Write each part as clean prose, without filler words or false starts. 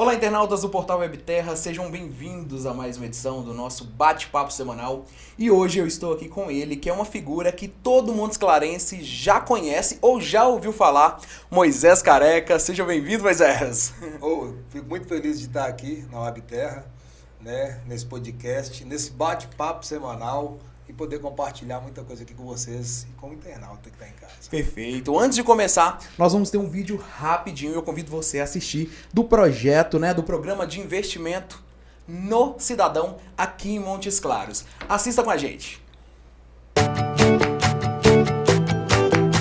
Olá, internautas do Portal Webterra, sejam bem-vindos a mais uma edição do nosso bate-papo semanal. E hoje eu estou aqui com ele, que é uma figura que todo mundo esclarece já conhece ou já ouviu falar, Moisés Careca. Seja bem-vindo, Moisés. Fico muito feliz de estar aqui na Webterra, né, nesse podcast, nesse bate-papo semanal e poder compartilhar muita coisa aqui com vocês e com o internauta que está em casa. Perfeito. Antes de começar, nós vamos ter um vídeo rapidinho e eu convido você a assistir do projeto, do programa de investimento no Cidadão aqui em Montes Claros. Assista com a gente.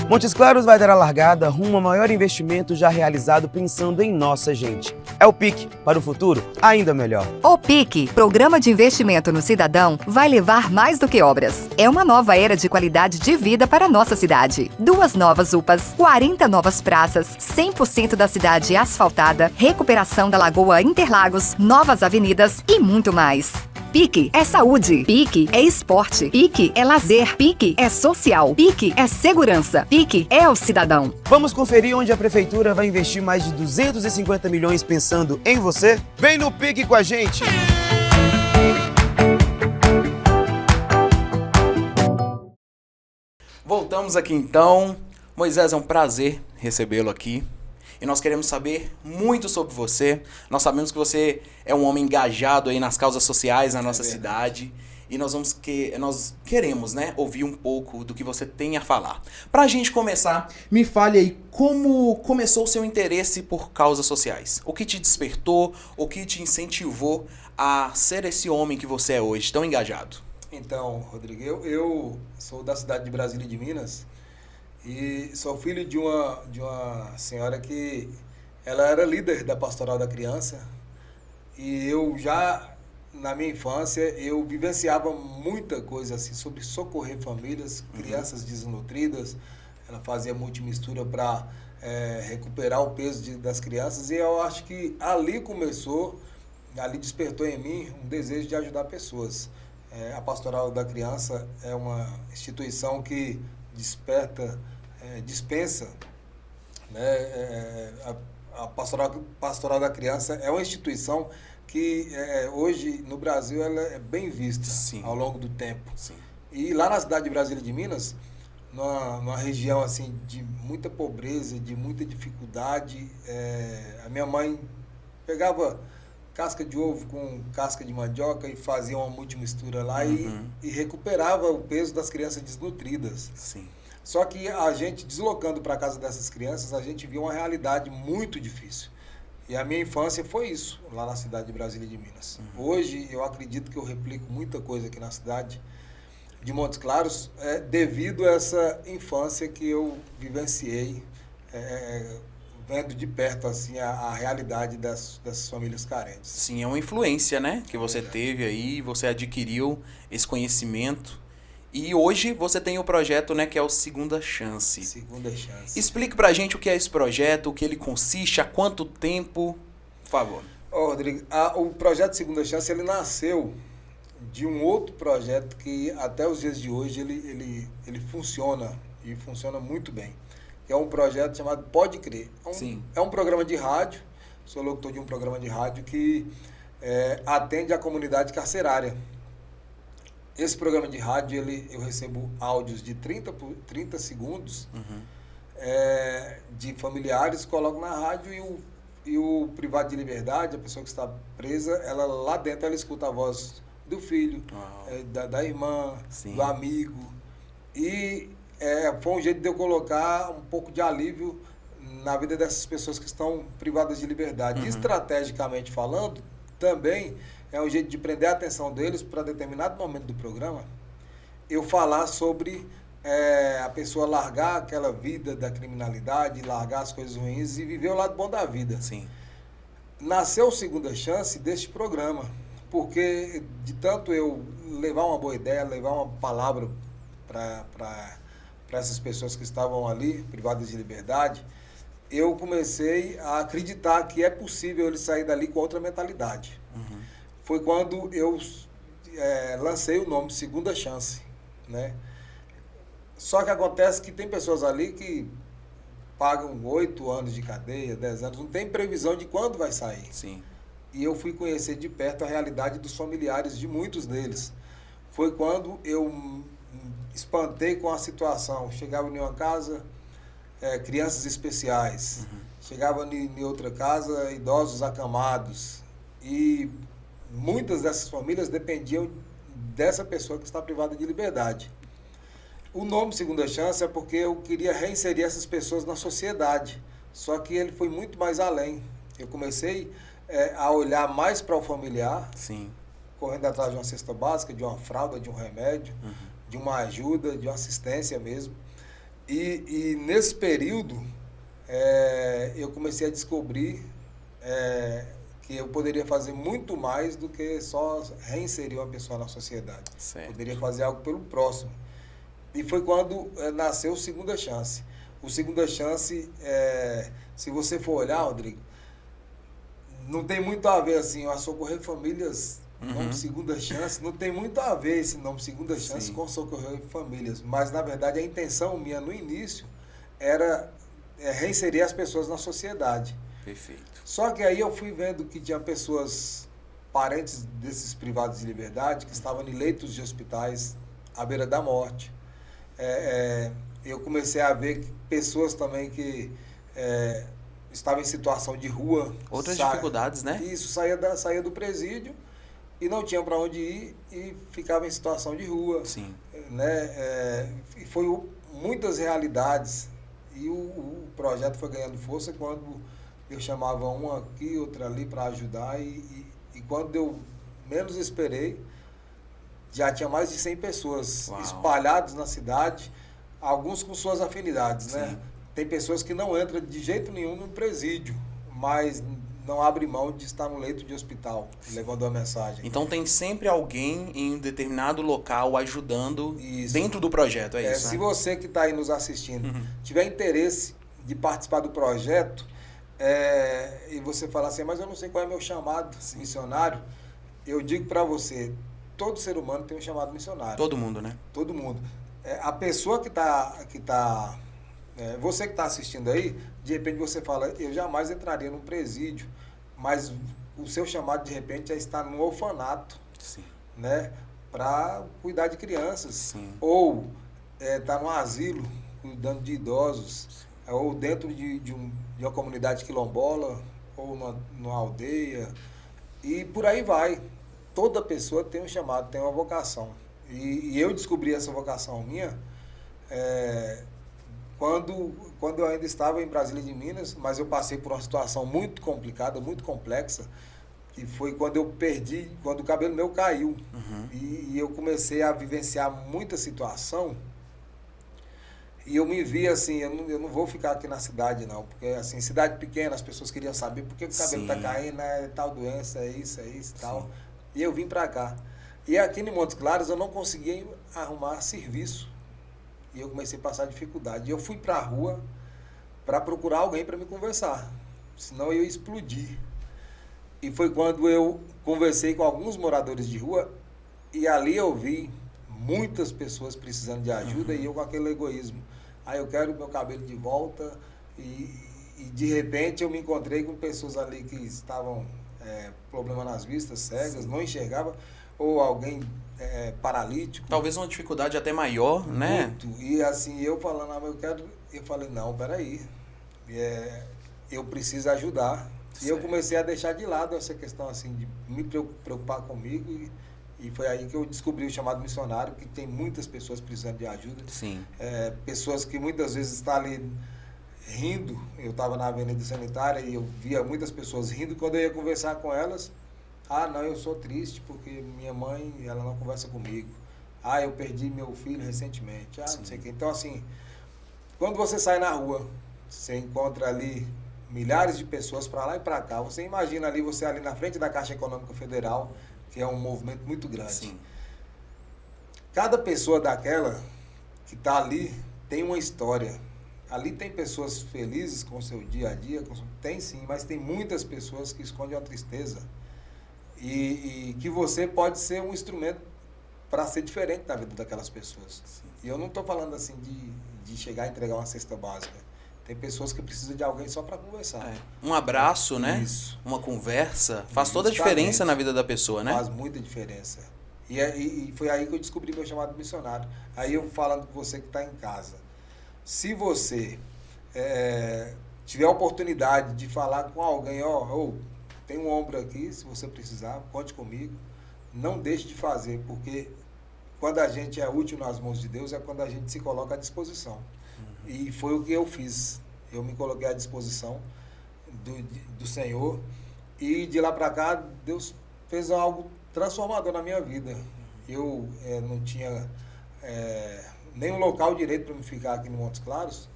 Montes Claros vai dar a largada rumo ao maior investimento já realizado pensando em nossa gente. É o PIC, para o futuro ainda melhor. O PIC, Programa de Investimento no Cidadão, vai levar mais do que obras. É uma nova era de qualidade de vida para a nossa cidade. 2 novas UPAs, 40 novas praças, 100% da cidade asfaltada, recuperação da Lagoa Interlagos, novas avenidas e muito mais. PIC é saúde, PIC é esporte, PIC é lazer, PIC é social, PIC é segurança, PIC é o cidadão. Vamos conferir onde a Prefeitura vai investir mais de 250 milhões pensando em você? Vem no PIC com a gente! Voltamos aqui então. Moisés, é um prazer recebê-lo aqui. E nós queremos saber muito sobre você. Nós sabemos que você é um homem engajado aí nas causas sociais na nossa cidade. E nós queremos, ouvir um pouco do que você tem a falar. Pra gente começar, me fale aí como começou o seu interesse por causas sociais. O que te despertou, o que te incentivou a ser esse homem que você é hoje, tão engajado? Então, Rodrigo, eu sou da cidade de Brasília de Minas. E sou filho de uma senhora que ela era líder da Pastoral da Criança. E eu já, na minha infância, eu vivenciava muita coisa assim sobre socorrer famílias, crianças desnutridas. Ela fazia multimistura para recuperar o peso das crianças. E eu acho que ali despertou em mim um desejo de ajudar pessoas. A Pastoral da Criança é uma instituição que dispensa, a Pastoral da Criança é uma instituição que hoje no Brasil ela é bem vista. Sim. Ao longo do tempo. Sim. E lá na cidade de Brasília de Minas, numa região assim de muita pobreza, de muita dificuldade, a minha mãe pegava casca de ovo com casca de mandioca e fazia uma multimistura lá e recuperava o peso das crianças desnutridas. Sim. Só que a gente, deslocando para a casa dessas crianças, a gente viu uma realidade muito difícil. E a minha infância foi isso, lá na cidade de Brasília de Minas. Hoje, eu acredito que eu replico muita coisa aqui na cidade de Montes Claros, devido a essa infância que eu vivenciei, vendo de perto assim, a realidade das famílias carentes. Sim, é uma influência, que você teve aí, você adquiriu esse conhecimento. E hoje você tem o projeto, que é o Segunda Chance. Segunda Chance. Explique pra gente o que é esse projeto, o que ele consiste, há quanto tempo, por favor. Rodrigo, o projeto Segunda Chance, ele nasceu de um outro projeto que até os dias de hoje ele funciona, e funciona muito bem. É um projeto chamado Pode Crer. É um programa de rádio, sou locutor de um programa de rádio que atende a comunidade carcerária. Esse programa de rádio, eu recebo áudios de 30 segundos de familiares, coloco na rádio e o privado de liberdade, a pessoa que está presa, ela lá dentro ela escuta a voz do filho, da irmã, sim, do amigo. E foi um jeito de eu colocar um pouco de alívio na vida dessas pessoas que estão privadas de liberdade. Estrategicamente falando, também é um jeito de prender a atenção deles para determinado momento do programa, eu falar sobre a pessoa largar aquela vida da criminalidade, largar as coisas ruins e viver o lado bom da vida. Sim. Nasceu Segunda Chance deste programa, porque de tanto eu levar uma boa ideia, levar uma palavra para essas pessoas que estavam ali, privadas de liberdade, eu comecei a acreditar que é possível ele sair dali com outra mentalidade. Foi quando eu lancei o nome Segunda Chance, Só que acontece que tem pessoas ali que pagam 8 anos de cadeia, 10 anos, não tem previsão de quando vai sair. Sim. e eu fui conhecer de perto a realidade dos familiares de muitos deles. Foi quando eu espantei com a situação. Chegava em uma casa, crianças especiais. Chegava em outra casa, idosos acamados. E muitas dessas famílias dependiam dessa pessoa que está privada de liberdade. O nome Segunda Chance é porque eu queria reinserir essas pessoas na sociedade. Só que ele foi muito mais além. Eu comecei a olhar mais para o familiar, Sim. correndo atrás de uma cesta básica, de uma fralda, de um remédio, de uma ajuda, de uma assistência mesmo. E nesse período, eu comecei a descobrir que eu poderia fazer muito mais do que só reinserir uma pessoa na sociedade. Certo. Poderia fazer algo pelo próximo. E foi quando nasceu o Segunda Chance. O Segunda Chance, se você for olhar, Rodrigo, não tem muito a ver assim, a Socorrer Famílias, nome Segunda Chance, não tem muito a ver esse nome Segunda Chance com Socorrer Famílias. Mas, na verdade, a intenção minha no início era reinserir as pessoas na sociedade. Perfeito. Só que aí eu fui vendo que tinha pessoas, parentes desses privados de liberdade, que estavam em leitos de hospitais à beira da morte. Eu comecei a ver pessoas também que estavam em situação de rua. Outras dificuldades, né? Isso, saía do presídio e não tinha para onde ir e ficava em situação de rua. Sim. Né? E foi muitas realidades. E o projeto foi ganhando força quando eu chamava uma aqui, outra ali para ajudar. E quando eu menos esperei, já tinha mais de 100 pessoas espalhadas na cidade, alguns com suas afinidades, né? Tem pessoas que não entram de jeito nenhum no presídio, mas não abrem mão de estar no leito de hospital, levando a mensagem. Então tem sempre alguém em um determinado local ajudando dentro do projeto, é isso, Se né? você que está aí nos assistindo tiver interesse de participar do projeto, e você falar assim, mas eu não sei qual é meu chamado missionário, eu digo para você, todo ser humano tem um chamado missionário. Todo mundo, né? Todo mundo. A pessoa que tá você que está assistindo aí, de repente você fala, eu jamais entraria num presídio, mas o seu chamado de repente é estar num orfanato, né, para cuidar de crianças, ou estar num asilo cuidando de idosos, ou dentro de uma comunidade quilombola, ou numa aldeia, e por aí vai. Toda pessoa tem um chamado, tem uma vocação. E eu descobri essa vocação minha quando eu ainda estava em Brasília de Minas, mas eu passei por uma situação muito complicada, muito complexa, e foi quando eu perdi, quando o cabelo meu caiu. E eu comecei a vivenciar muita situação, e eu me vi assim, eu não vou ficar aqui na cidade não, porque assim, cidade pequena, as pessoas queriam saber por que o cabelo está caindo, tal doença, é isso e tal. E eu vim para cá. E aqui em Montes Claros eu não conseguia arrumar serviço. E eu comecei a passar dificuldade. E eu fui para a rua para procurar alguém para me conversar. Senão eu ia explodir. E foi quando eu conversei com alguns moradores de rua. E ali eu vi muitas pessoas precisando de ajuda. E eu com aquele egoísmo. Eu quero meu cabelo de volta. E de repente eu me encontrei com pessoas ali que estavam problema nas vistas, cegas, não enxergava, ou alguém paralítico. Talvez uma dificuldade até maior, né? Muito. E assim, eu falando, eu falei, não, peraí, eu preciso ajudar. E eu comecei a deixar de lado essa questão assim, de me preocupar comigo, e foi aí que eu descobri o chamado missionário, que tem muitas pessoas precisando de ajuda. Pessoas que muitas vezes estão ali rindo. Eu estava na Avenida Sanitária e eu via muitas pessoas rindo. Quando eu ia conversar com elas, não, eu sou triste porque minha mãe, ela não conversa comigo. Eu perdi meu filho recentemente. Não sei o quê. Então, assim, quando você sai na rua, você encontra ali milhares de pessoas para lá e para cá. Você imagina ali, você ali na frente da Caixa Econômica Federal, que é um movimento muito grande. Cada pessoa daquela que está ali tem uma história. Ali tem pessoas felizes com o seu dia a dia, tem sim, mas tem muitas pessoas que escondem a tristeza. E que você pode ser um instrumento para ser diferente da vida daquelas pessoas. E eu não estou falando assim de chegar a entregar uma cesta básica. Tem pessoas que precisam de alguém só para conversar. Um abraço, né? Isso. Uma conversa faz toda a diferença na vida da pessoa, né? Faz muita diferença. E foi aí que eu descobri meu chamado missionário. Aí eu falando com você que está em casa. Se você tiver a oportunidade de falar com alguém, tem um ombro aqui, se você precisar, conte comigo. Não deixe de fazer, porque quando a gente é útil nas mãos de Deus é quando a gente se coloca à disposição. E foi o que eu fiz. Eu me coloquei à disposição do Senhor. E de lá para cá, Deus fez algo transformador na minha vida. Eu não tinha nenhum local direito para me ficar aqui no Montes Claros.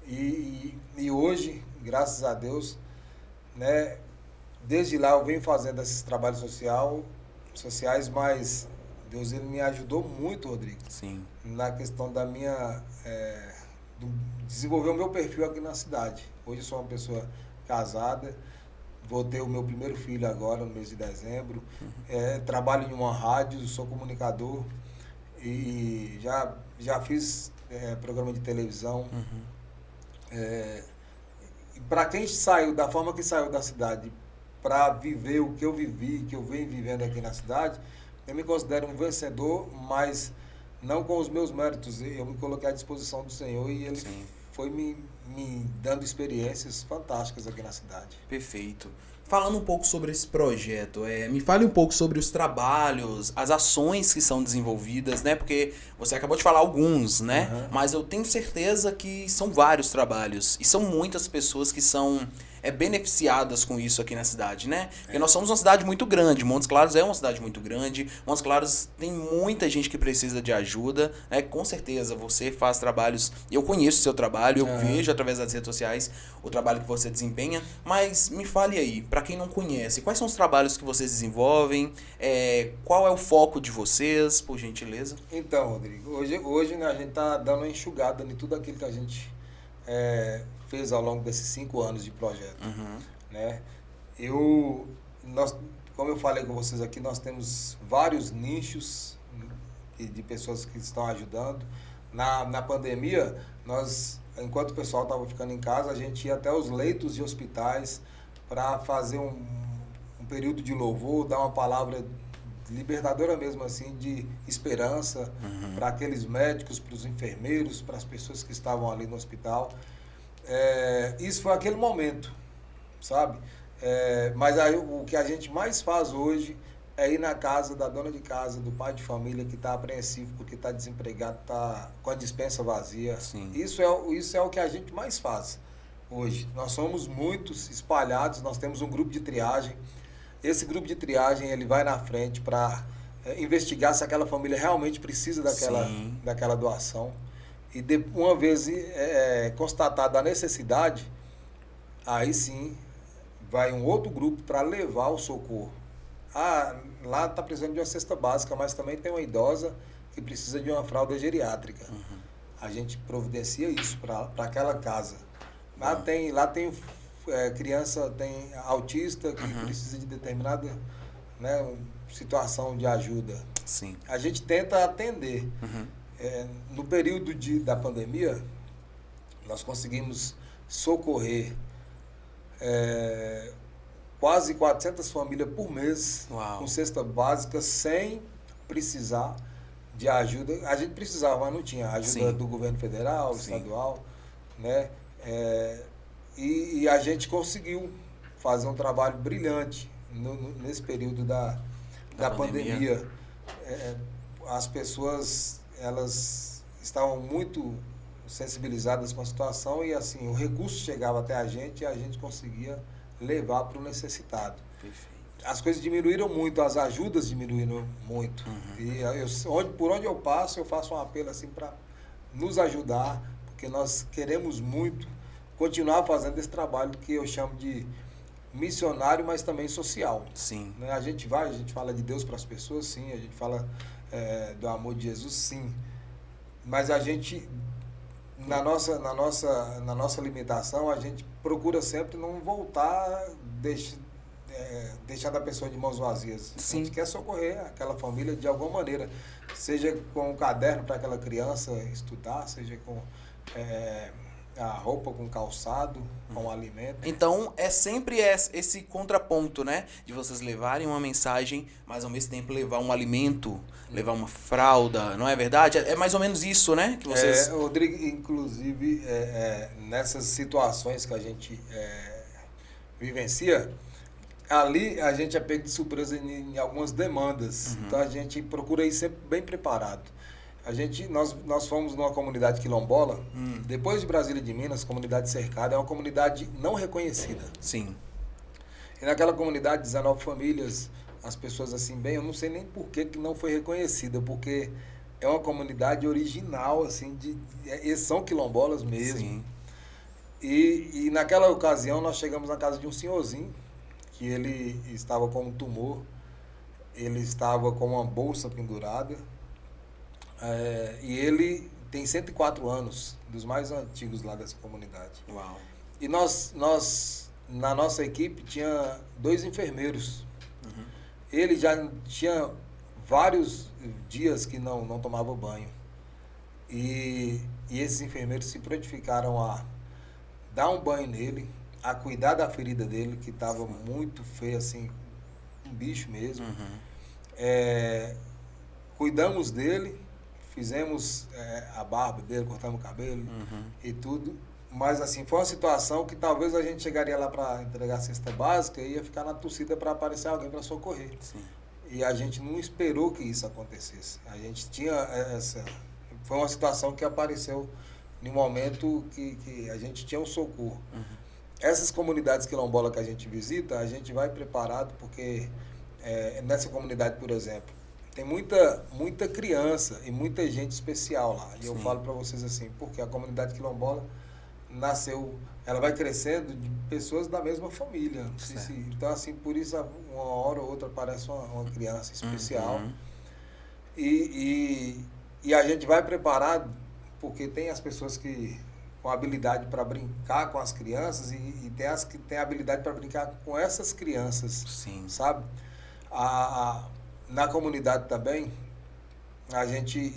E hoje, graças a Deus, né, desde lá eu venho fazendo esses trabalhos sociais, mas Deus ele me ajudou muito, Rodrigo. Sim. Na questão da minha... desenvolver o meu perfil aqui na cidade. Hoje eu sou uma pessoa casada, vou ter o meu primeiro filho agora, no mês de dezembro. Trabalho em uma rádio, sou comunicador e já fiz programa de televisão. Para quem saiu da forma que saiu da cidade para viver o que eu vivi, que eu venho vivendo aqui na cidade, eu me considero um vencedor, mas não com os meus méritos. Eu me coloquei à disposição do Senhor e Ele foi me dando experiências fantásticas aqui na cidade. Perfeito. Falando um pouco sobre esse projeto, me fale um pouco sobre os trabalhos, as ações que são desenvolvidas, né? Porque você acabou de falar alguns, né? Mas eu tenho certeza que são vários trabalhos e são muitas pessoas que são beneficiadas com isso aqui na cidade, né? Porque nós somos uma cidade muito grande, Montes Claros é uma cidade muito grande, Montes Claros tem muita gente que precisa de ajuda, né? Com certeza você faz trabalhos, eu conheço o seu trabalho, eu vejo através das redes sociais o trabalho que você desempenha, mas me fale aí, para quem não conhece, quais são os trabalhos que vocês desenvolvem, qual é o foco de vocês, por gentileza? Então, Rodrigo, hoje né, a gente está dando uma enxugada em tudo aquilo que a gente fez ao longo desses 5 anos de projeto. Né? Como eu falei com vocês aqui, nós temos vários nichos de pessoas que estão ajudando. Na pandemia, enquanto o pessoal estava ficando em casa, a gente ia até os leitos de hospitais para fazer um período de louvor, dar uma palavra libertadora mesmo assim, de esperança para aqueles médicos, para os enfermeiros, para as pessoas que estavam ali no hospital. Isso foi aquele momento, sabe? Mas aí, o que a gente mais faz hoje é ir na casa da dona de casa, do pai de família que está apreensivo porque está desempregado, está com a despensa vazia. Sim. Isso é o que a gente mais faz hoje. Nós somos muitos espalhados, nós temos um grupo de triagem. Esse grupo de triagem ele vai na frente para investigar se aquela família realmente precisa daquela doação. E uma vez constatada a necessidade, aí sim vai um outro grupo para levar o socorro. Lá está precisando de uma cesta básica, mas também tem uma idosa que precisa de uma fralda geriátrica. A gente providencia isso para aquela casa. Lá tem criança, tem autista que precisa de determinada situação de ajuda. Sim. A gente tenta atender. No período da pandemia, nós conseguimos socorrer quase 400 famílias por mês. Uau. Com cesta básica sem precisar de ajuda. A gente precisava, mas não tinha ajuda do governo federal, estadual, né? E a gente conseguiu fazer um trabalho brilhante nesse período da pandemia. As pessoas elas estavam muito sensibilizadas com a situação e assim o recurso chegava até a gente e a gente conseguia levar para o necessitado. Perfeito. As coisas diminuíram muito, as ajudas diminuíram muito. E por onde eu passo, eu faço um apelo assim para nos ajudar, porque nós queremos muito continuar fazendo esse trabalho que eu chamo de missionário, mas também social. Sim. A gente fala de Deus para as pessoas, sim, a gente fala do amor de Jesus, sim. Mas a gente, na nossa limitação, a gente procura sempre não voltar deixando a pessoa de mãos vazias. Sim. A gente quer socorrer aquela família de alguma maneira, seja com um caderno para aquela criança estudar, seja com a roupa com calçado, com alimento. Então, é sempre esse contraponto, né? De vocês levarem uma mensagem, mas ao mesmo tempo levar um alimento, levar uma fralda, não é verdade? É mais ou menos isso, né? Que vocês... Rodrigo, inclusive, nessas situações que a gente vivencia, ali a gente é pego de surpresa em algumas demandas. Então, a gente procura ir sempre bem preparado. Nós fomos numa comunidade quilombola, depois de Brasília de Minas, comunidade cercada, é uma comunidade não reconhecida. Sim. E naquela comunidade, 19 famílias, as pessoas assim, bem, eu não sei nem por que não foi reconhecida, porque é uma comunidade original, assim, eles são quilombolas mesmo. Sim. E naquela ocasião nós chegamos na casa de um senhorzinho, que ele estava com um tumor, ele estava com uma bolsa pendurada, e ele tem 104 anos, dos mais antigos lá dessa comunidade. Uau. E nós na nossa equipe, tinha 2 enfermeiros. Ele já tinha vários dias que não tomava banho. E esses enfermeiros se prontificaram a dar um banho nele, a cuidar da ferida dele, que estava muito feia, assim, um bicho mesmo. Cuidamos dele, fizemos a barba dele, cortamos o cabelo e tudo. Mas assim, foi uma situação que talvez a gente chegaria lá para entregar a cesta básica e ia ficar na torcida para aparecer alguém para socorrer. Sim. E a gente não esperou que isso acontecesse. A gente tinha foi uma situação que apareceu em um momento que a gente tinha um socorro. Essas comunidades quilombolas que a gente visita, a gente vai preparado, porque nessa comunidade, por exemplo, tem muita criança e muita gente especial lá. E eu falo para vocês assim, porque a comunidade quilombola nasceu, ela vai crescendo de pessoas da mesma família. Então, assim, por isso, uma hora ou outra aparece uma criança especial. E a gente vai preparado, porque tem as pessoas que com habilidade para brincar com as crianças e tem as que têm habilidade para brincar com essas crianças. Sim. Sabe? Na comunidade também, a gente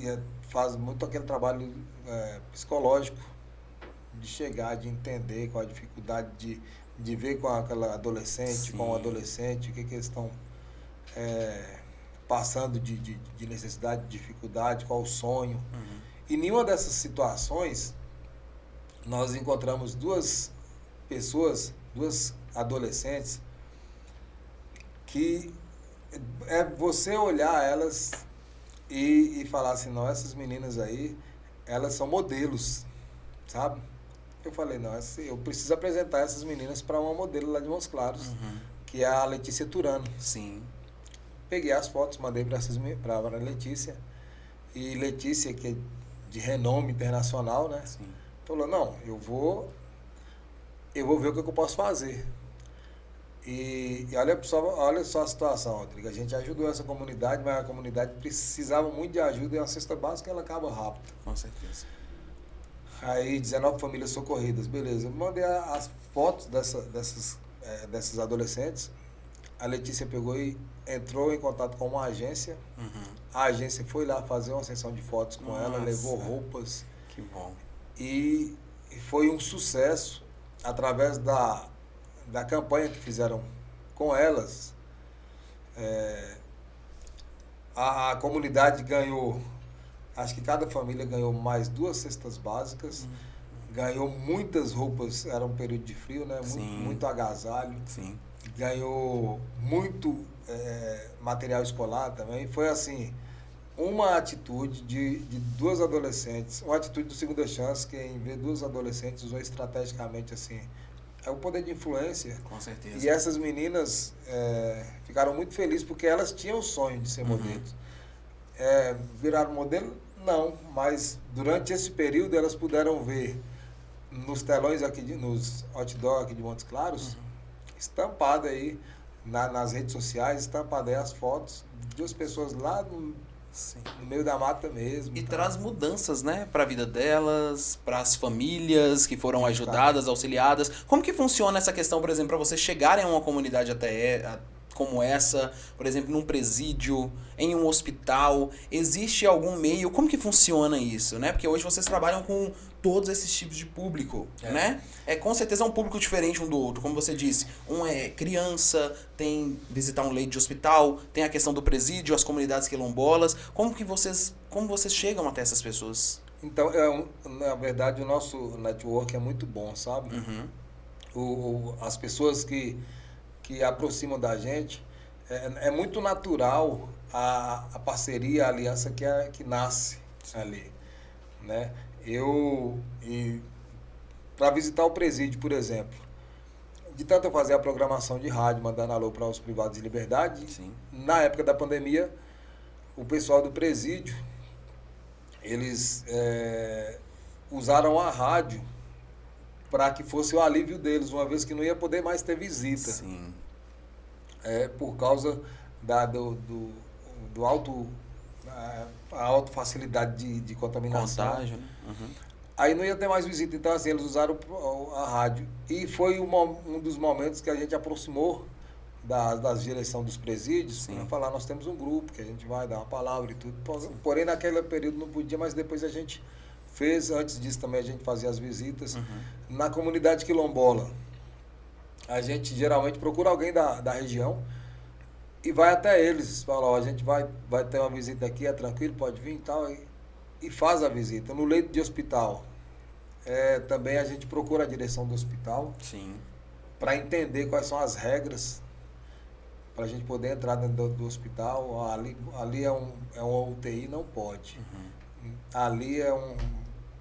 faz muito aquele trabalho psicológico, de chegar, de entender qual a dificuldade de ver com aquela adolescente, com o adolescente, o que eles estão passando de necessidade, de dificuldade, qual o sonho. E em nenhuma dessas situações, nós encontramos 2 pessoas, 2 adolescentes, que você olhar elas e falar assim, não, essas meninas aí, elas são modelos, sabe? Eu falei, não, eu preciso apresentar essas meninas para uma modelo lá de Montes Claros, que é a Letícia Turano. Sim. Peguei as fotos, mandei para a Letícia, e Letícia, que é de renome internacional, né? Sim. Falou, não, eu vou ver o que eu posso fazer. E olha só a situação, Rodrigo. A gente ajudou essa comunidade, mas a comunidade precisava muito de ajuda e uma cesta básica ela acaba rápido. Com certeza. Aí 19 famílias socorridas, beleza. Eu mandei as fotos dessas adolescentes. A Letícia pegou e entrou em contato com uma agência. A agência foi lá fazer uma sessão de fotos com ela, levou roupas. Que bom. E foi um sucesso através da campanha que fizeram com elas. A comunidade ganhou, acho que cada família ganhou mais 2 cestas básicas, ganhou muitas roupas, era um período de frio, né? Muito agasalho. Sim. Ganhou muito material escolar também. Foi assim, uma atitude de 2 adolescentes, uma atitude do Segunda Chance, que em vez de 2 adolescentes usou estrategicamente assim, o poder de influência. Com certeza. E essas meninas ficaram muito felizes porque elas tinham o sonho de ser modelos. Viraram modelo? Não, mas durante esse período elas puderam ver nos telões aqui, nos outdoor aqui de Montes Claros, estampado aí nas redes sociais, estampado aí as fotos de 2 pessoas lá no meio da mata mesmo. E traz mudanças, né, para a vida delas, para as famílias que foram ajudadas, auxiliadas. Como que funciona essa questão, por exemplo, para vocês chegarem a uma comunidade como essa, por exemplo, num presídio, em um hospital? Existe algum meio? Como que funciona isso, né? Porque hoje vocês trabalham com todos esses tipos de público, né? Com certeza é um público diferente um do outro, como você disse. Um é criança, tem visitar um leito de hospital, tem a questão do presídio, as comunidades quilombolas. Como vocês chegam até essas pessoas? Então, na verdade, o nosso network é muito bom, sabe? As pessoas que aproximam da gente, é muito natural a parceria, a aliança que nasce ali, né? Para visitar o presídio, por exemplo, de tanto eu fazer a programação de rádio, mandando alô para os privados de liberdade, Sim. Na época da pandemia, o pessoal do presídio, eles usaram a rádio para que fosse o alívio deles, uma vez que não ia poder mais ter visita. Sim. Por causa do alto, a alta facilidade de contaminação. Contágio, né? Aí não ia ter mais visita, então assim, eles usaram a rádio. E foi um dos momentos que a gente aproximou das direção dos presídios, para falar, nós temos um grupo que a gente vai dar uma palavra e tudo. Porém, naquele período não podia, mas depois a gente fez, antes disso também a gente fazia as visitas. Na comunidade quilombola, a gente geralmente procura alguém da região e vai até eles, fala, ó, a gente vai ter uma visita aqui, é tranquilo, pode vir e tal, e faz a visita. No leito de hospital, também a gente procura a direção do hospital para entender quais são as regras para a gente poder entrar dentro do hospital. Ali é uma UTI, não pode. Ali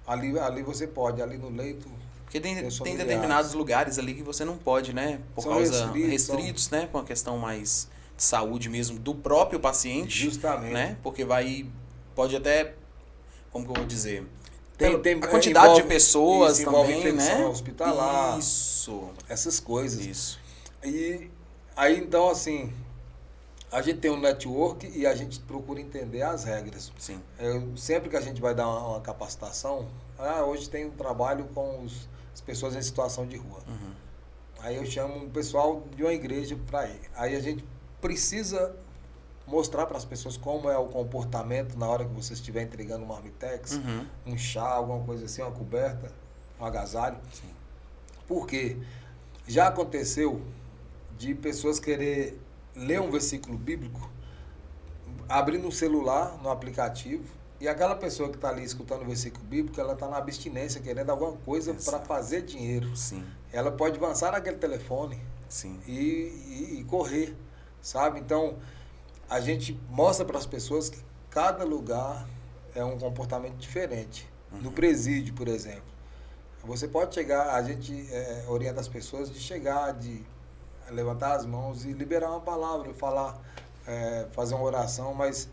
ali você pode, ali no leito. Porque tem determinados lugares ali que você não pode, né? Por são causa restritos, né? Com a questão mais de saúde mesmo do próprio paciente. Justamente. Né? Porque pode até, como que eu vou dizer? A quantidade de pessoas também, infecção né? hospitalar. Isso. Essas coisas. Isso. E aí, então, assim, a gente tem um network e a gente procura entender as regras. Sim. Sempre que a gente vai dar uma capacitação, hoje tem um trabalho com as pessoas em situação de rua. Aí eu chamo um pessoal de uma igreja para ir. Aí a gente precisa mostrar para as pessoas como é o comportamento na hora que você estiver entregando um marmitex, um chá, alguma coisa assim, uma coberta, um agasalho. Sim. Porque já aconteceu de pessoas querer ler um versículo bíblico, abrindo um celular no aplicativo, e aquela pessoa que está ali escutando o versículo bíblico, ela está na abstinência, querendo alguma coisa para fazer dinheiro. Sim. Ela pode avançar naquele telefone e correr, sabe? Então, a gente mostra para as pessoas que cada lugar é um comportamento diferente. No presídio, por exemplo, você pode chegar, a gente orienta as pessoas de chegar, de levantar as mãos e liberar uma palavra, falar, fazer uma oração, mas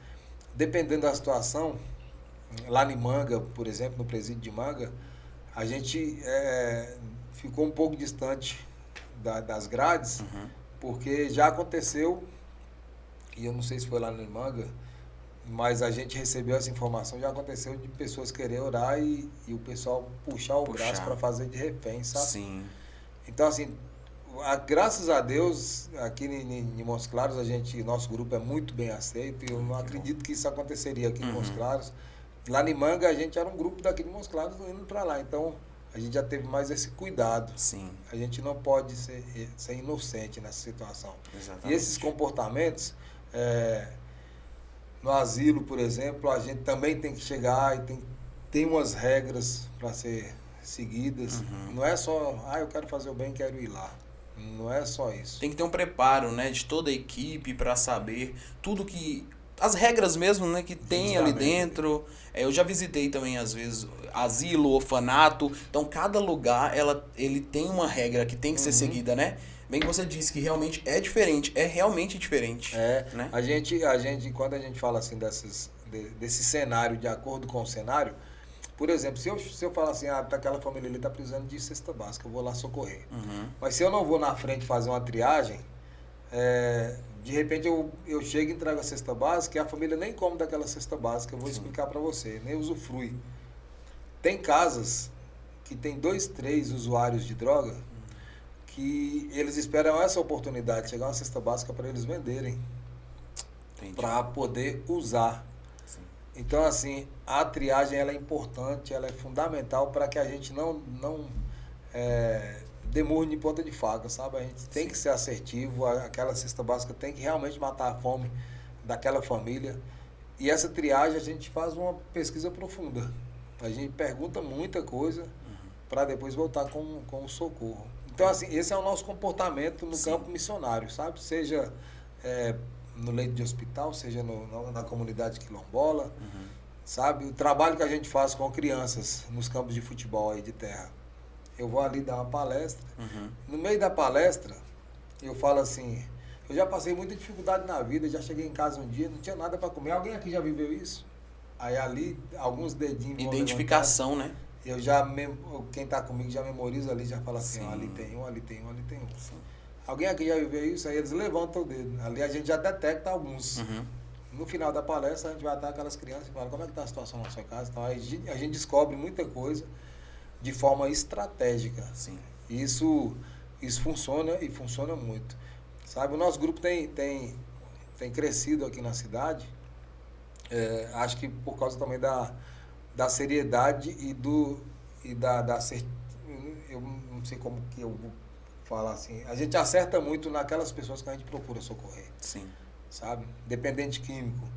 dependendo da situação, lá em Manga, por exemplo, no presídio de Manga, a gente ficou um pouco distante das grades, porque já aconteceu, e eu não sei se foi lá em Manga, mas a gente recebeu essa informação, já aconteceu de pessoas querer orar e o pessoal puxar o braço para fazer de refém, sabe? Sim. Então, assim, graças a Deus, aqui em Montes Claros, nosso grupo é muito bem aceito, e eu não acredito que isso aconteceria aqui em Montes Claros. Lá em Manga, a gente era um grupo daqui de Montes Claros indo para lá, então a gente já teve mais esse cuidado. Sim. A gente não pode ser inocente nessa situação. Exatamente. E esses comportamentos, no asilo, por exemplo, a gente também tem que chegar e tem umas regras para ser seguidas. Não é só, eu quero fazer o bem, quero ir lá. Não é só isso. Tem que ter um preparo, né, de toda a equipe para saber tudo que... As regras mesmo, né, que tem ali dentro. Eu já visitei também, às vezes, asilo, orfanato. Então, cada lugar, ele tem uma regra que tem que ser seguida, né? Bem que você disse que realmente é diferente. É realmente diferente. Né? A gente, quando a gente fala assim desse cenário, de acordo com o cenário, por exemplo, se eu falar assim, aquela família ali está precisando de cesta básica, eu vou lá socorrer. Mas se eu não vou na frente fazer uma triagem, de repente eu chego e entrego a cesta básica e a família nem come daquela cesta básica, eu vou explicar para você, nem usufrui. Tem casas que tem 2, 3 usuários de droga que eles esperam essa oportunidade, chegar uma cesta básica para eles venderem, para poder usar. Sim. Então, assim, a triagem ela é importante, ela é fundamental para que a gente não demurre de ponta de faca, sabe? A gente tem que ser assertivo, aquela cesta básica tem que realmente matar a fome daquela família. E essa triagem a gente faz uma pesquisa profunda. A gente pergunta muita coisa para depois voltar com o socorro. Então, assim, esse é o nosso comportamento no campo missionário, sabe? Seja no leito de hospital, seja na comunidade quilombola, sabe? O trabalho que a gente faz com crianças nos campos de futebol aí de terra. Eu vou ali dar uma palestra. No meio da palestra, eu falo assim, eu já passei muita dificuldade na vida, já cheguei em casa um dia, não tinha nada para comer. Alguém aqui já viveu isso? Aí ali, alguns dedinhos... Identificação, né? Eu quem está comigo já memoriza ali, já fala assim, ó, ali tem um, ali tem um, ali tem um. Sim. Alguém aqui já viveu isso? Aí eles levantam o dedo. Ali a gente já detecta alguns. No final da palestra, a gente vai até aquelas crianças e fala, como é que está a situação na sua casa? Então, aí a gente descobre muita coisa de forma estratégica. Sim. Isso funciona e funciona muito. Sabe, o nosso grupo tem crescido aqui na cidade, acho que por causa também da seriedade eu não sei como que eu vou falar assim, a gente acerta muito naquelas pessoas que a gente procura socorrer. Sim. Sabe? Dependente químico.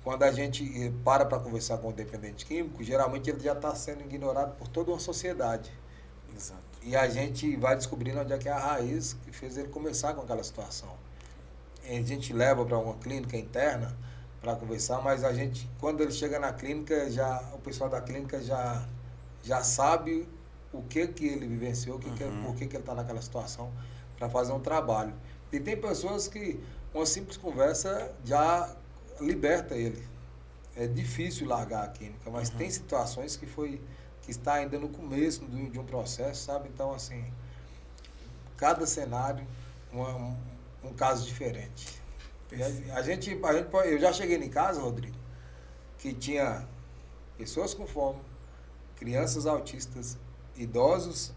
Quando a gente para conversar com o dependente químico, geralmente ele já está sendo ignorado por toda uma sociedade. Exato. E a gente vai descobrindo onde é que é a raiz que fez ele começar com aquela situação. A gente leva para uma clínica interna para conversar, mas a gente, quando ele chega na clínica, o pessoal da clínica já sabe o que ele vivenciou, por que ele está naquela situação, para fazer um trabalho. E tem pessoas que uma simples conversa já liberta ele. É difícil largar a química, mas tem situações que está ainda no começo de um processo, sabe? Então, assim, cada cenário um caso diferente. Eu já cheguei em casa, Rodrigo, que tinha pessoas com fome, crianças autistas, idosos,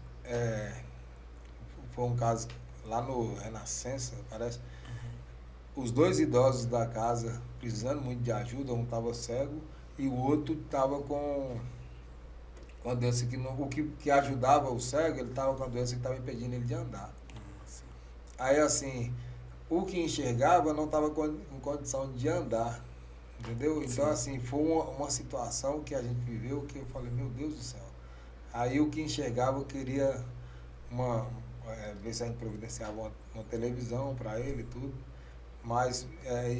foi um caso lá no Renascença, parece, os 2 idosos da casa precisando muito de ajuda, um estava cego e o outro estava com uma doença que ajudava o cego, ele estava com uma doença que estava impedindo ele de andar. Aí, assim, o que enxergava não estava em condição de andar, entendeu? Então, assim, foi uma situação que a gente viveu que eu falei, meu Deus do céu. Aí o que enxergava, eu queria ver se a gente providenciava uma televisão para ele e tudo, mas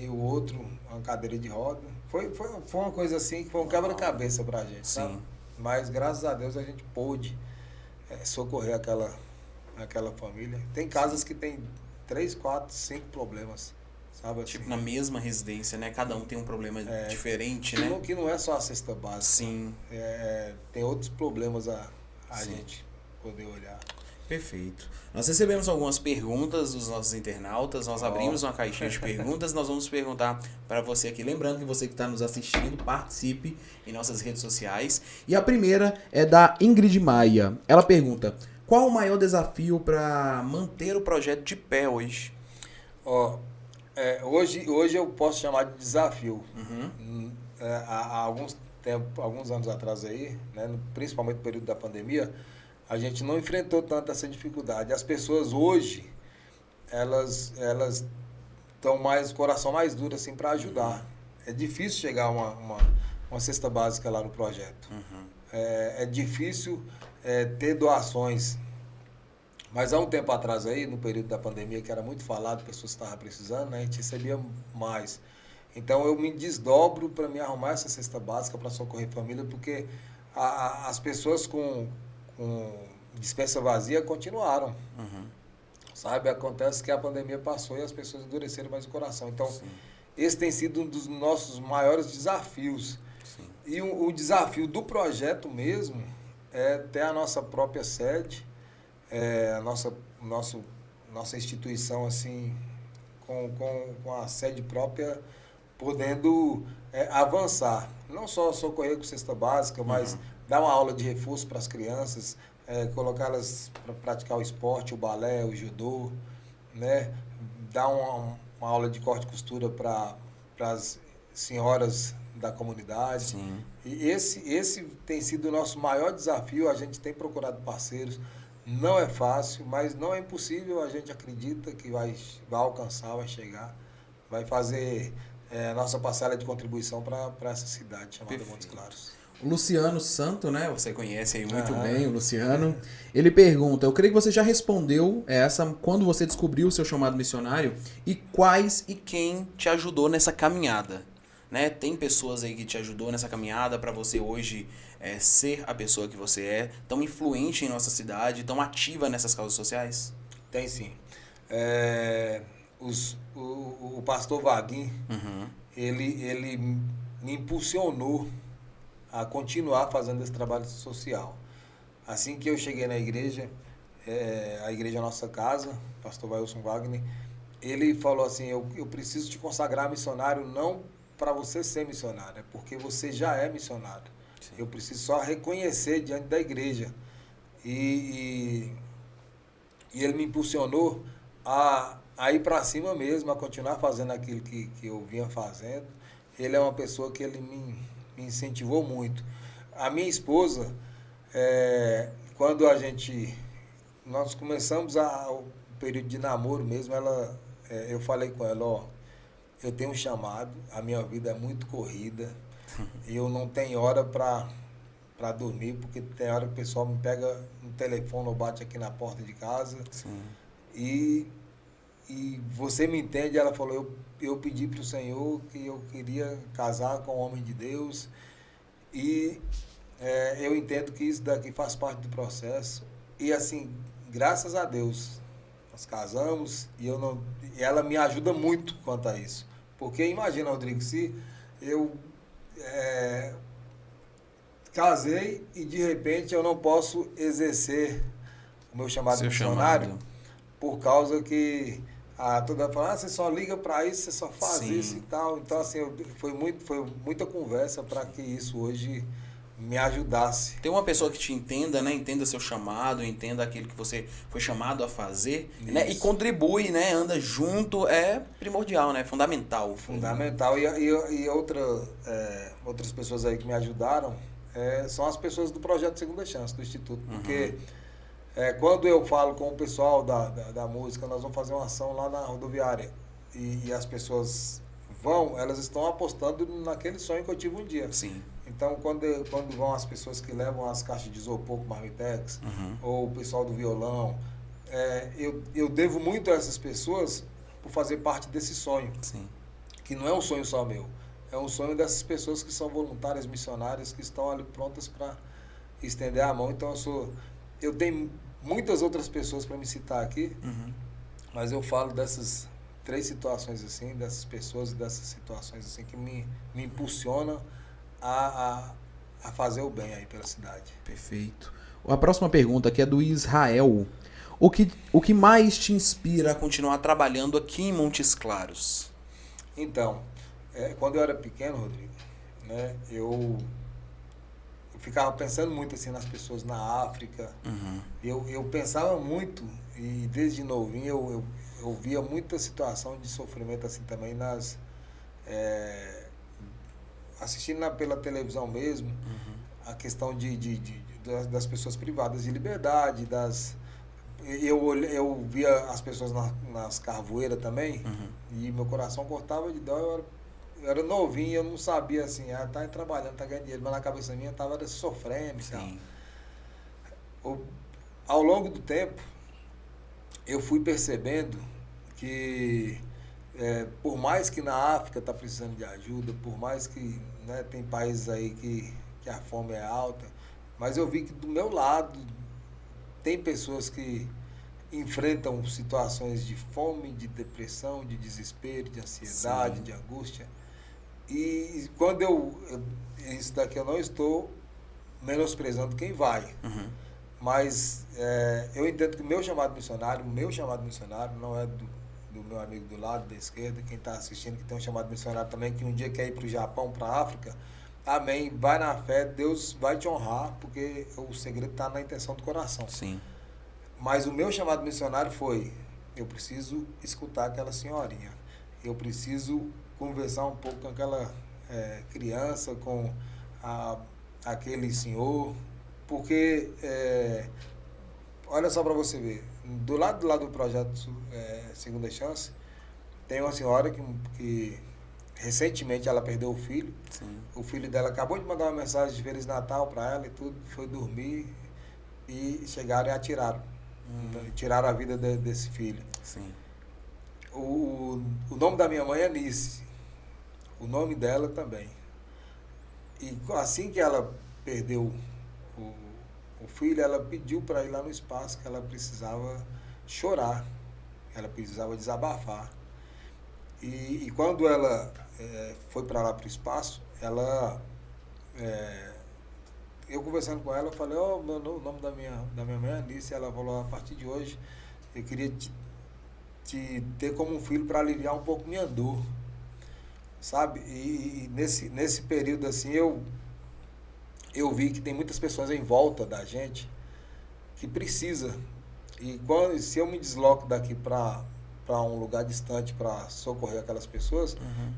e o outro, uma cadeira de roda. Foi uma coisa assim, que foi um quebra-cabeça para a gente, sabe? Mas graças a Deus a gente pôde socorrer aquela família. Tem casas que tem 3, 4, 5 problemas, sabe? Assim, tipo, na mesma residência, né? Cada um tem um problema diferente, né? Que não é só a cesta básica. Sim. Tem outros problemas a gente poder olhar. Perfeito. Nós recebemos algumas perguntas dos nossos internautas, nós abrimos uma caixinha de perguntas, nós vamos perguntar para você aqui. Lembrando que você que está nos assistindo, participe em nossas redes sociais. E a primeira é da Ingrid Maia. Ela pergunta, qual o maior desafio para manter o projeto de pé hoje? Hoje eu posso chamar de desafio. Há alguns anos atrás aí, né, principalmente no período da pandemia, a gente não enfrentou tanto essa dificuldade. As pessoas hoje, elas estão coração mais duro assim para ajudar. É difícil chegar uma cesta básica lá no projeto. É difícil ter doações. Mas há um tempo atrás aí, no período da pandemia, que era muito falado, pessoas estavam precisando, né, a gente recebia mais. Então eu me desdobro para me arrumar essa cesta básica para socorrer família, porque as pessoas com dispensa vazia continuaram. Sabe? Acontece que a pandemia passou e as pessoas endureceram mais o coração. Então, esse tem sido um dos nossos maiores desafios. Sim. E o desafio do projeto mesmo é ter a nossa própria sede, a nossa instituição assim, com a sede própria, podendo avançar. Não só socorrer com cesta básica, mas dar uma aula de reforço para as crianças, colocá-las para praticar o esporte, o balé, o judô, né? Dar uma aula de corte e costura para as senhoras da comunidade. Sim. E esse tem sido o nosso maior desafio. A gente tem procurado parceiros. Não é fácil, mas não é impossível. A gente acredita que vai alcançar, vai chegar, vai fazer a nossa parcela de contribuição para essa cidade chamada Montes Claros. O Luciano Santo, né? Você conhece aí Muito bem, o Luciano. Ele pergunta, eu creio que você já respondeu essa, quando você descobriu o seu chamado missionário, e quais... E quem te ajudou nessa caminhada? Né? Tem pessoas aí que te ajudou nessa caminhada para você hoje ser a pessoa que você é, tão influente em nossa cidade, tão ativa nessas causas sociais? Tem sim. O pastor Vaguinho, ele me impulsionou a continuar fazendo esse trabalho social. Assim que eu cheguei na igreja, a igreja Nossa Casa, pastor Wilson Wagner, ele falou assim, eu preciso te consagrar missionário, não para você ser missionário, é porque você já é missionário. Sim. Eu preciso só reconhecer diante da igreja. E ele me impulsionou a ir para cima mesmo, a continuar fazendo aquilo que eu vinha fazendo. Ele é uma pessoa que ele me incentivou muito. A minha esposa, quando nós começamos o período de namoro mesmo, eu falei com ela, eu tenho um chamado, a minha vida é muito corrida, eu não tenho hora para dormir, porque tem hora que o pessoal me pega no telefone ou bate aqui na porta de casa. Sim. E você me entende? Ela falou, eu pedi para o Senhor que eu queria casar com um homem de Deus e eu entendo que isso daqui faz parte do processo. E assim, graças a Deus, nós casamos e ela me ajuda muito quanto a isso. Porque imagina, Rodrigo, se eu casei e de repente eu não posso exercer o meu chamado missionário por causa que toda fala, você só liga para isso, você só faz Sim. isso e tal. Então, assim, foi muita conversa para que isso hoje me ajudasse. Tem uma pessoa que te entenda, né? Entenda seu chamado, entenda aquilo que você foi chamado a fazer, né? E contribui, né? Anda junto, é primordial, né? Fundamental. Fundamental. E outras pessoas aí que me ajudaram são as pessoas do Projeto Segunda Chance, do Instituto. Porque quando eu falo com o pessoal da música, nós vamos fazer uma ação lá na rodoviária e as pessoas elas estão apostando naquele sonho que eu tive um dia. Sim. Então, quando vão as pessoas que levam as caixas de isopor com Marmitex, ou o pessoal do violão, eu devo muito a essas pessoas por fazer parte desse sonho. Sim. Que não é um sonho só meu, é um sonho dessas pessoas que são voluntárias, missionárias, que estão ali prontas para estender a mão. Então, eu tenho muitas outras pessoas para me citar aqui, mas eu falo dessas 3 situações assim, dessas pessoas e dessas situações assim que me impulsionam a fazer o bem aí pela cidade. Perfeito. A próxima pergunta aqui é do Israel. O que mais te inspira a continuar trabalhando aqui em Montes Claros? Então, quando eu era pequeno, Rodrigo, né, eu ficava pensando muito assim nas pessoas na África. Eu pensava muito e desde novinho eu via muita situação de sofrimento assim também assistindo pela televisão mesmo, a questão das pessoas privadas de liberdade, eu via as pessoas nas carvoeiras também, e meu coração cortava de dó. Eu era novinho, eu não sabia assim, tá trabalhando, tá ganhando dinheiro, mas na cabeça minha tava sofrendo. Sim. Ao longo do tempo, eu fui percebendo que por mais que na África está precisando de ajuda, por mais que tem países aí que a fome é alta, mas eu vi que do meu lado tem pessoas que enfrentam situações de fome, de depressão, de desespero, de ansiedade, de angústia. E quando isso daqui eu não estou menosprezando quem vai, mas eu entendo que o meu chamado missionário não é do meu amigo do lado da esquerda, quem está assistindo que tem um chamado missionário também, que um dia quer ir para o Japão, para a África, Amém. Vai na fé, Deus vai te honrar, porque o segredo está na intenção do coração. Sim. Mas o meu chamado missionário foi, eu preciso escutar aquela senhorinha. Eu preciso conversar um pouco com aquela criança, com aquele senhor, porque, olha só para você ver, do lado do projeto Segunda Chance, tem uma senhora que recentemente ela perdeu o filho. Sim. O filho dela acabou de mandar uma mensagem de Feliz Natal para ela e tudo, foi dormir e chegaram e atiraram. Tiraram a vida desse filho. Sim. O nome da minha mãe é Nice. O nome dela também. E assim que ela perdeu o filho, ela pediu para ir lá no espaço, que ela precisava chorar. Ela precisava desabafar. E quando ela foi para lá para o espaço, eu conversando com ela, eu falei, o nome da minha mãe é Anice. Ela falou, a partir de hoje, eu queria te ter como um filho para aliviar um pouco minha dor, sabe? E nesse período, assim, eu vi que tem muitas pessoas em volta da gente que precisa. E se eu me desloco daqui para um lugar distante para socorrer aquelas pessoas,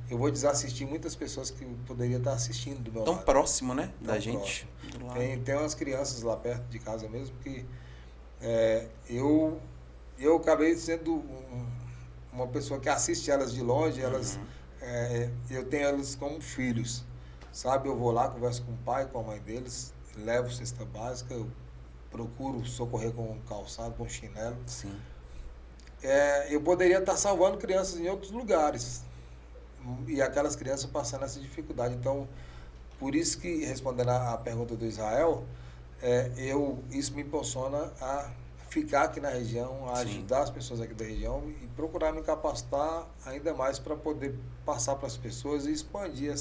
eu vou desassistir muitas pessoas que poderiam estar assistindo do meu Tão lado. próximo, né? Tão Da gente. próximo. Do lado. Tem umas crianças lá perto de casa mesmo que eu acabei sendo uma pessoa que assiste elas de longe. Elas, eu tenho elas como filhos, sabe? Eu vou lá, converso com o pai, com a mãe deles, levo cesta básica, eu procuro socorrer com calçado, com chinelo. Sim. Eu poderia estar salvando crianças em outros lugares e aquelas crianças passando essa dificuldade. Então, por isso que, respondendo a pergunta do Israel, isso me impulsiona a ficar aqui na região, a ajudar as pessoas aqui da região e procurar me capacitar ainda mais para poder passar para as pessoas e expandir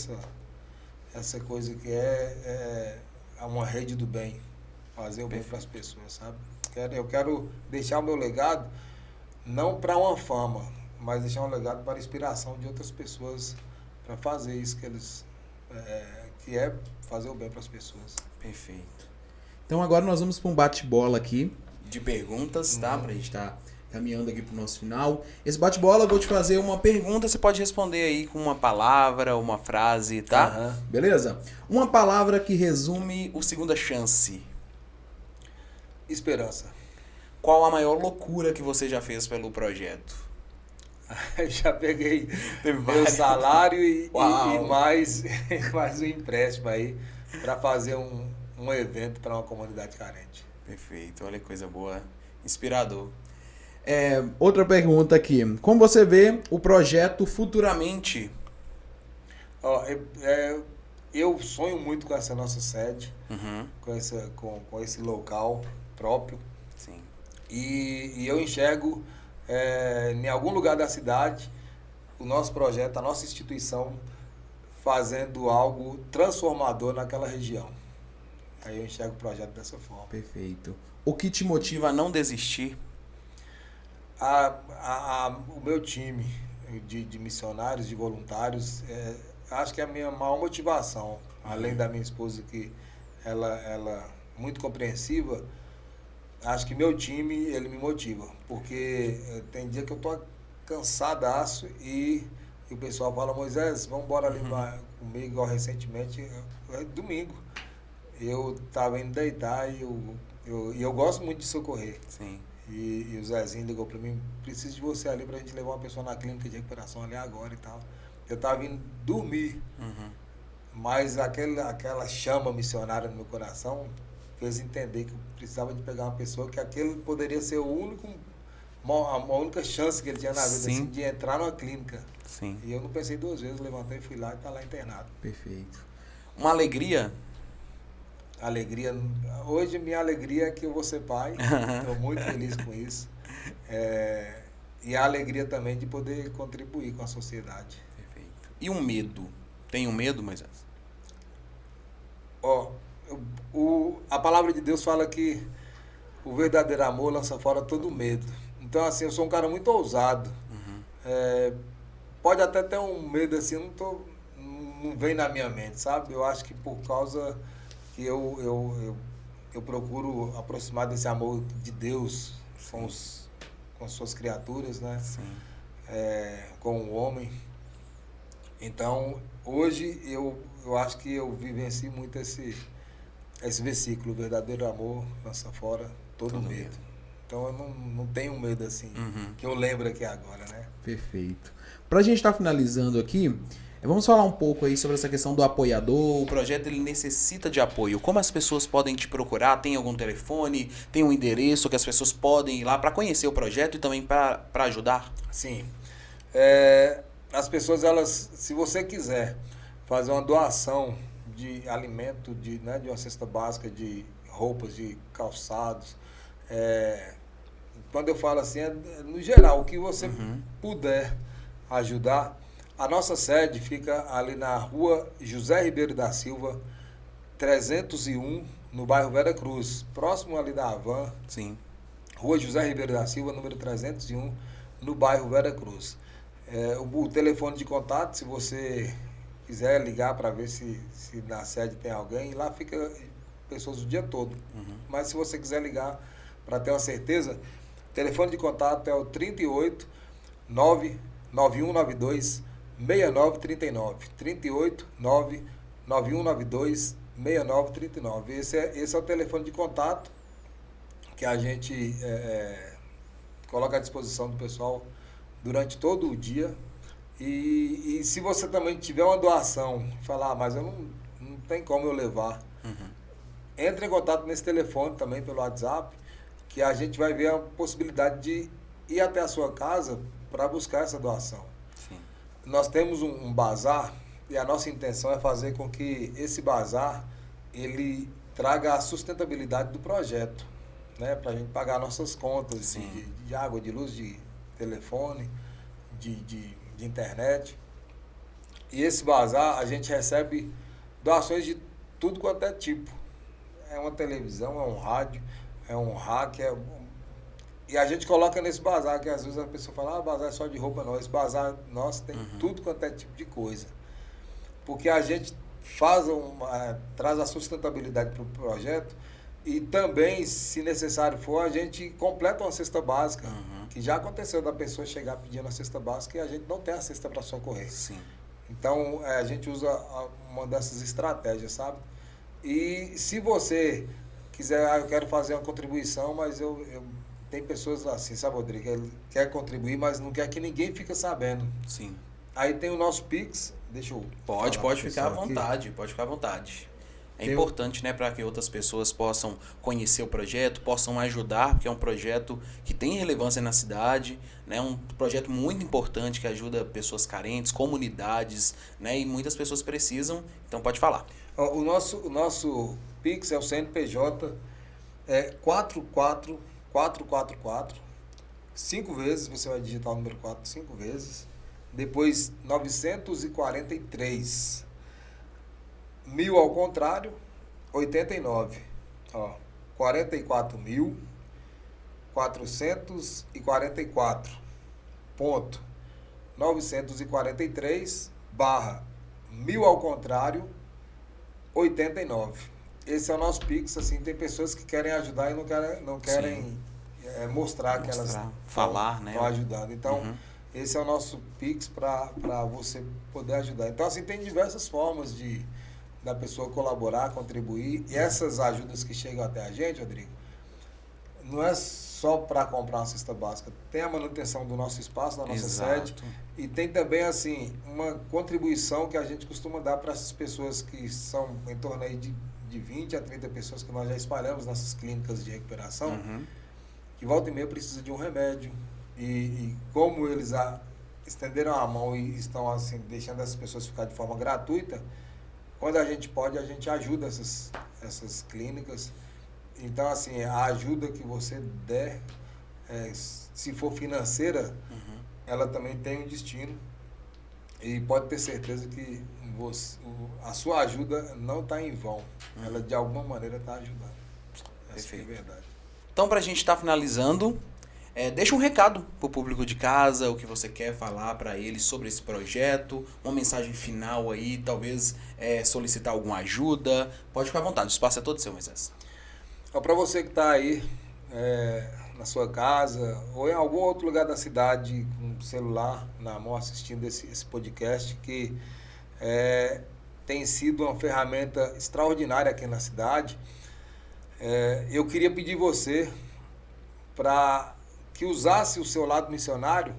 essa coisa que é uma rede do bem, fazer o bem para as pessoas, sabe? Eu quero deixar o meu legado não para uma fama, mas deixar um legado para a inspiração de outras pessoas para fazer isso que é fazer o bem para as pessoas. Perfeito. Então agora nós vamos para um bate-bola aqui. De perguntas, tá? Pra gente Tá caminhando aqui pro nosso final. Esse bate-bola eu vou te fazer uma pergunta. pergunta, você pode responder aí com uma palavra, uma frase, tá? Aham. Beleza? Uma palavra que resume. O Segunda Chance. Esperança. Qual a maior loucura que você já fez pelo projeto? Já peguei Teve meu várias. salário e Uau. mais um empréstimo aí para fazer um evento para uma comunidade carente. Perfeito, olha que coisa boa. Inspirador. Outra pergunta aqui. Como você vê o projeto Futuramente. Ó, eu sonho muito com essa nossa sede, Uhum. com esse local próprio. Sim. E eu enxergo em algum lugar da cidade o nosso projeto, a nossa instituição fazendo algo transformador naquela região. Aí eu enxergo o projeto dessa forma. Perfeito. O que te motiva a não desistir? O meu time de missionários, de voluntários, acho que é a minha maior motivação, além da minha esposa, que ela é muito compreensiva. Acho que meu time, ele me motiva, porque tem dia que eu tô cansadaço e o pessoal fala, Moisés, vamos embora ali comigo, igual recentemente, domingo. Eu tava indo deitar e eu gosto muito de socorrer. Sim. E o Zezinho ligou para mim, preciso de você ali pra gente levar uma pessoa na clínica de recuperação ali agora e tal. Eu tava indo dormir, mas aquela chama missionária no meu coração fez entender que eu precisava de pegar uma pessoa que aquele poderia ser a única chance que ele tinha na vida, Sim. assim, de entrar numa clínica. Sim. E eu não pensei duas vezes, levantei, fui lá e tá lá internado. Perfeito. Uma alegria? Alegria. Hoje minha alegria é que eu vou ser pai. Estou muito feliz com isso. E a alegria também de poder contribuir com a sociedade. Perfeito. E um medo? Tem um medo, Moisés? A palavra de Deus fala que o verdadeiro amor lança fora todo medo. Então, assim, eu sou um cara muito ousado. Pode até ter um medo assim, eu não não vem na minha mente, sabe? Eu acho que por causa que eu procuro aproximar desse amor de Deus com suas criaturas, né? Sim. Com o homem. Então, hoje eu acho que eu vivencio muito esse versículo, o verdadeiro amor lança fora todo medo. Então eu não tenho medo assim, que eu lembro aqui agora, né? Perfeito. Pra gente estar finalizando aqui, vamos falar um pouco aí sobre essa questão do apoiador. O projeto ele necessita de apoio. Como as pessoas podem te procurar? Tem algum telefone? Tem um endereço que as pessoas podem ir lá para conhecer o projeto e também para ajudar? Sim. As pessoas, elas, se você quiser fazer uma doação de alimento, de uma cesta básica, de roupas, de calçados, quando eu falo assim, no geral, o que você puder ajudar. A nossa sede fica ali na rua José Ribeiro da Silva, 301, no bairro Vera Cruz, próximo ali da Havan. Sim. Rua José Ribeiro da Silva, número 301, no bairro Vera Cruz. O telefone de contato, se você quiser ligar para ver se na sede tem alguém, lá fica pessoas o dia todo. Mas se você quiser ligar para ter uma certeza, o telefone de contato é o 38 99192 6939. 38 99192 6939. Esse é o telefone de contato que a gente coloca à disposição do pessoal durante todo o dia. E se você também tiver uma doação, falar, mas eu não tem como eu levar, entre em contato nesse telefone também pelo WhatsApp, que a gente vai ver a possibilidade de ir até a sua casa para buscar essa doação. Sim. Nós temos um bazar e a nossa intenção é fazer com que esse bazar ele traga a sustentabilidade do projeto, né, para a gente pagar nossas contas de água, de luz, de telefone, de internet. E esse bazar a gente recebe doações de tudo quanto é tipo. É uma televisão, é um rádio, é um rack, e a gente coloca nesse bazar, que às vezes a pessoa fala, bazar é só de roupa, não. Esse bazar nosso tem tudo quanto é tipo de coisa. Porque a gente traz a sustentabilidade para o projeto e também, se necessário for, a gente completa uma cesta básica, que já aconteceu da pessoa chegar pedindo a cesta básica e a gente não tem a cesta para socorrer. Sim. Então, a gente usa uma dessas estratégias, sabe? E se você quiser, eu quero fazer uma contribuição, mas tem pessoas assim, sabe, Rodrigo? Ele quer contribuir, mas não quer que ninguém fique sabendo. Sim. Aí tem o nosso Pix, deixa eu... Pode ficar à vontade, pode ficar à vontade. É importante, né, para que outras pessoas possam conhecer o projeto, possam ajudar, porque é um projeto que tem relevância na cidade, né, um projeto muito importante que ajuda pessoas carentes, comunidades, né, e muitas pessoas precisam, então pode falar. O nosso Pix é o CNPJ, 44444, 5 vezes, você vai digitar o número 4 5 vezes, depois 943. 1000 ao contrário, 89. 44.444. Ponto. 943 barra 1000 ao contrário, 89. Esse é o nosso Pix, assim, tem pessoas que querem ajudar e não querem mostrar que elas falar, né? Estão ajudando. Então, esse é o nosso Pix para você poder ajudar. Então, assim, tem diversas formas da pessoa colaborar, contribuir. E essas ajudas que chegam até a gente, Rodrigo, não é só para comprar uma cesta básica. Tem a manutenção do nosso espaço, da nossa sede. E tem também, assim, uma contribuição que a gente costuma dar para essas pessoas que são em torno aí de 20 a 30 pessoas que nós já espalhamos nessas clínicas de recuperação, que volta e meia precisa de um remédio. E como eles estenderam a mão e estão, assim, deixando essas pessoas ficar de forma gratuita, quando a gente pode, a gente ajuda essas clínicas. Então, assim, a ajuda que você der, se for financeira, ela também tem um destino. E pode ter certeza que a sua ajuda não está em vão. Ela, de alguma maneira, está ajudando. Essa é a verdade. Então, para a gente estar finalizando, Deixa um recado pro público de casa, o que você quer falar para eles sobre esse projeto, uma mensagem final aí, talvez solicitar alguma ajuda. Pode ficar à vontade, o espaço é todo seu, Moisés. Para você que está aí na sua casa ou em algum outro lugar da cidade com o celular na mão assistindo esse podcast, que tem sido uma ferramenta extraordinária aqui na cidade, eu queria pedir você para que usasse o seu lado missionário.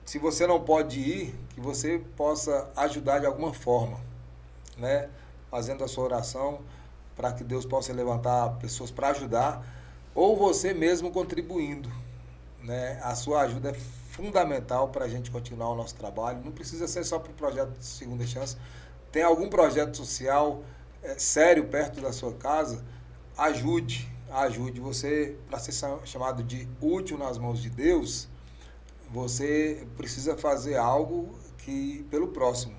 Se você não pode ir, que você possa ajudar de alguma forma, né? Fazendo a sua oração para que Deus possa levantar pessoas para ajudar, ou você mesmo contribuindo, né? A sua ajuda é fundamental para a gente continuar o nosso trabalho. Não precisa ser só para o projeto Segunda Chance. Tem algum projeto social sério perto da sua casa? Ajude você. Para ser chamado de útil nas mãos de Deus, você precisa fazer algo pelo próximo.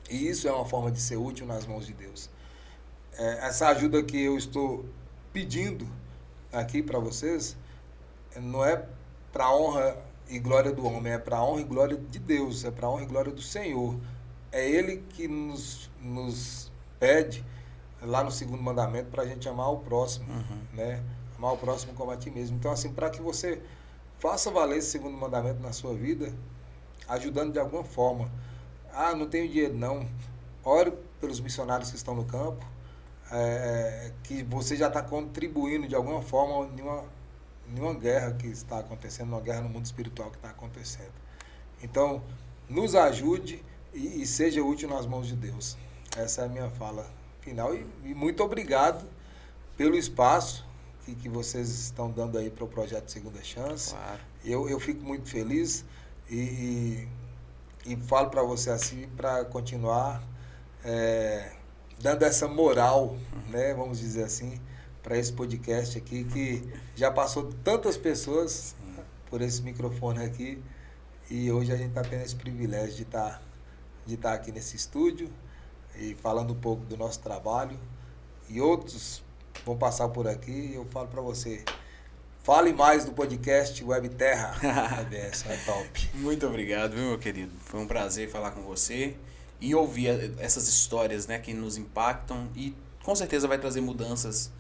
E isso é uma forma de ser útil nas mãos de Deus. Essa ajuda que eu estou pedindo aqui para vocês não é para honra e glória do homem, é para honra e glória de Deus, é para honra e glória do Senhor. É Ele que nos pede lá no 2º mandamento para a gente amar o próximo, né? Amar o próximo como a ti mesmo. Então, assim, para que você faça valer esse 2º mandamento na sua vida, ajudando de alguma forma. Não tenho dinheiro, não. Ore pelos missionários que estão no campo, que você já está contribuindo de alguma forma em uma guerra que está acontecendo, uma guerra no mundo espiritual que está acontecendo. Então, nos ajude e seja útil nas mãos de Deus. Essa é a minha fala final. E muito obrigado pelo espaço que vocês estão dando aí para o projeto Segunda Chance. Claro. Eu fico muito feliz e falo para você assim, para continuar dando essa moral, né, vamos dizer assim, para esse podcast aqui, que já passou tantas pessoas por esse microfone aqui, e hoje a gente está tendo esse privilégio de estar aqui nesse estúdio e falando um pouco do nosso trabalho, e outros vão passar por aqui. E eu falo para você, fale mais do podcast Web Terra. É top. Muito obrigado, viu, meu querido? Foi um prazer falar com você e ouvir essas histórias, né, que nos impactam e com certeza vai trazer mudanças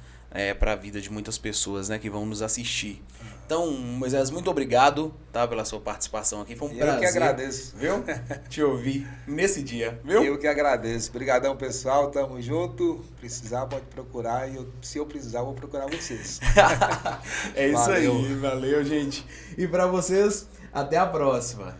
para a vida de muitas pessoas, né, que vão nos assistir. Então, Moisés, muito obrigado, tá, pela sua participação aqui. Foi um prazer. Eu que agradeço. Viu? Te ouvir nesse dia, viu? Eu que agradeço. Obrigadão, pessoal. Tamo junto. Precisar, pode procurar. E se eu precisar, vou procurar vocês. É isso Valeu. aí. Valeu, gente. E para vocês, até a próxima.